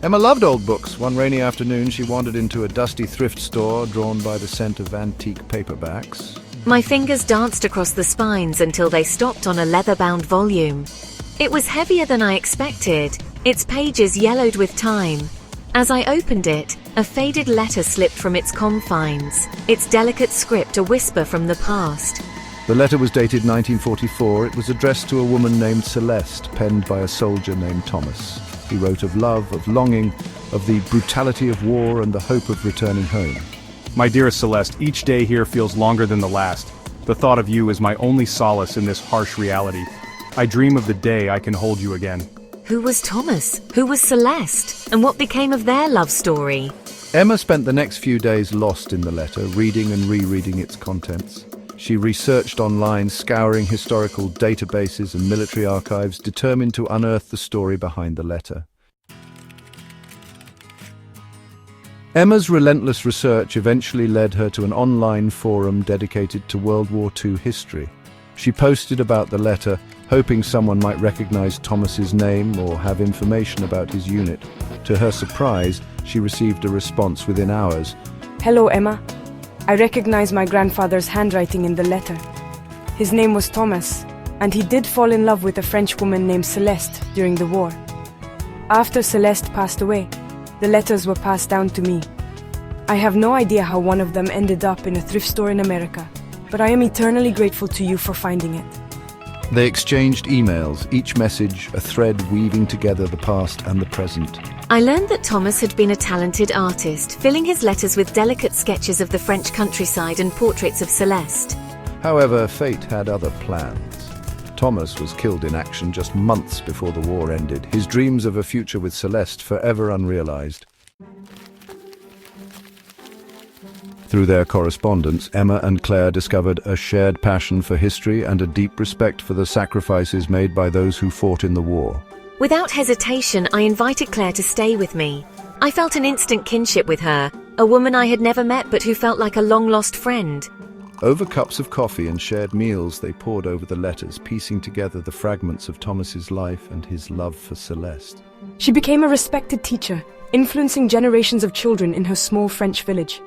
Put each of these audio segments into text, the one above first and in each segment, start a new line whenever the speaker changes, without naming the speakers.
Emma loved old books. One rainy afternoon, she wandered into a dusty thrift store, drawn by the scent of antique paperbacks.
My fingers danced across the spines until they stopped on a leather-bound volume. It was heavier than I expected, its pages yellowed with time. As I opened it, a faded letter slipped from its confines, its delicate script a whisper from the past.
The letter was dated 1944. It was addressed to a woman named Celeste, penned by a soldier named Thomas. He wrote of love, of longing, of the brutality of war and the hope of returning home.
My dearest Celeste, each day here feels longer than the last. The thought of you is my only solace in this harsh reality. I dream of the day I can hold you again.
Who was Thomas? Who was Celeste? And what became of their love story?
Emma spent the next few days lost in the letter, reading and rereading its contents. She researched online, scouring historical databases and military archives, determined to unearth the story behind the letter. Emma's relentless research eventually led her to an online forum dedicated to World War II history. She posted about the letter, hoping someone might recognize Thomas's name or have information about his unit. To her surprise, she received a response within hours.
Hello, Emma. I recognize my grandfather's handwriting in the letter. His name was Thomas, and he did fall in love with a French woman named Celeste during the war. After Celeste passed away, the letters were passed down to me. I have no idea how one of them ended up in a thrift store in America, but I am eternally grateful to you for finding it.
They exchanged emails, each message a thread weaving together the past and the present.
I learned that Thomas had been a talented artist, filling his letters with delicate sketches of the French countryside and portraits of Celeste.
However, fate had other plans. Thomas was killed in action just months before the war ended, his dreams of a future with Celeste forever unrealized. Through their correspondence, Emma and Claire discovered a shared passion for history and a deep respect for the sacrifices made by those who fought in the war.
Without hesitation, I invited Claire to stay with me. I felt an instant kinship with her, a woman I had never met but who felt like a long-lost friend.
Over cups of coffee and shared meals, they pored over the letters, piecing together the fragments of Thomas's life and his love for Celeste.
She became a respected teacher, influencing generations of children in her small French village.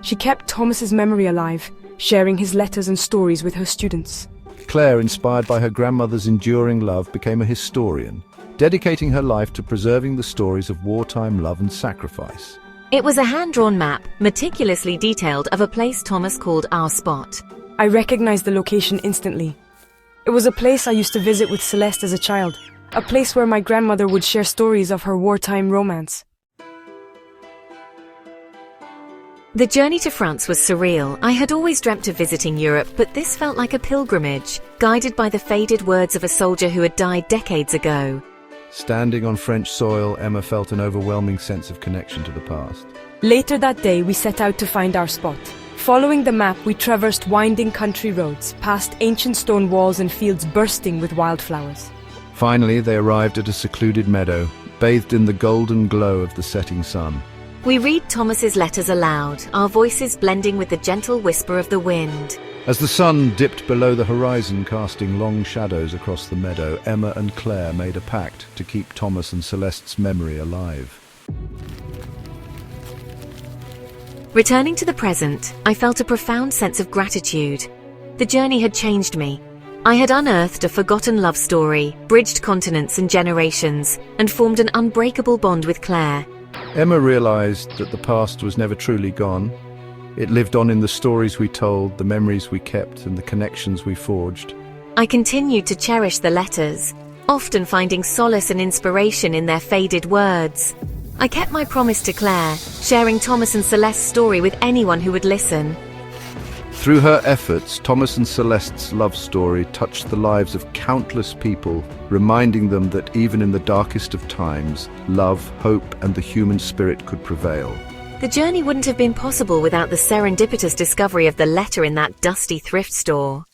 She kept Thomas's memory alive, sharing his letters and stories with her students.
Claire, inspired by her grandmother's enduring love, became a historian, dedicating her life to preserving the stories of wartime love and sacrifice.
It was a hand-drawn map, meticulously detailed, of a place Thomas called Our Spot.
I recognized the location instantly. It was a place I used to visit with Celeste as a child, a place where my grandmother would share stories of her wartime romance.
The journey to France was surreal. I had always dreamt of visiting Europe, but this felt like a pilgrimage, guided by the faded words of a soldier who had died decades ago.
Standing on French soil, Emma felt an overwhelming sense of connection to the past.
Later that day, we set out to find our spot. Following the map, we traversed winding country roads, past ancient stone walls and fields bursting with wildflowers.
Finally, they arrived at a secluded meadow, bathed in the golden glow of the setting sun.
We read Thomas's letters aloud, our voices blending with the gentle whisper of the wind.
As the sun dipped below the horizon, casting long shadows across the meadow, Emma and Claire made a pact to keep Thomas and Celeste's memory alive.
Returning to the present, I felt a profound sense of gratitude. The journey had changed me. I had unearthed a forgotten love story, bridged continents and generations, and formed an unbreakable bond with Claire.
Emma realized that the past was never truly gone. It lived on in the stories we told, the memories we kept, and the connections we forged.
I continued to cherish the letters, often finding solace and inspiration in their faded words. I kept my promise to Claire, sharing Thomas and Celeste's story with anyone who would listen.
Through her efforts, Thomas and Celeste's love story touched the lives of countless people, reminding them that even in the darkest of times, love, hope, and the human spirit could prevail.
The journey wouldn't have been possible without the serendipitous discovery of the letter in that dusty thrift store.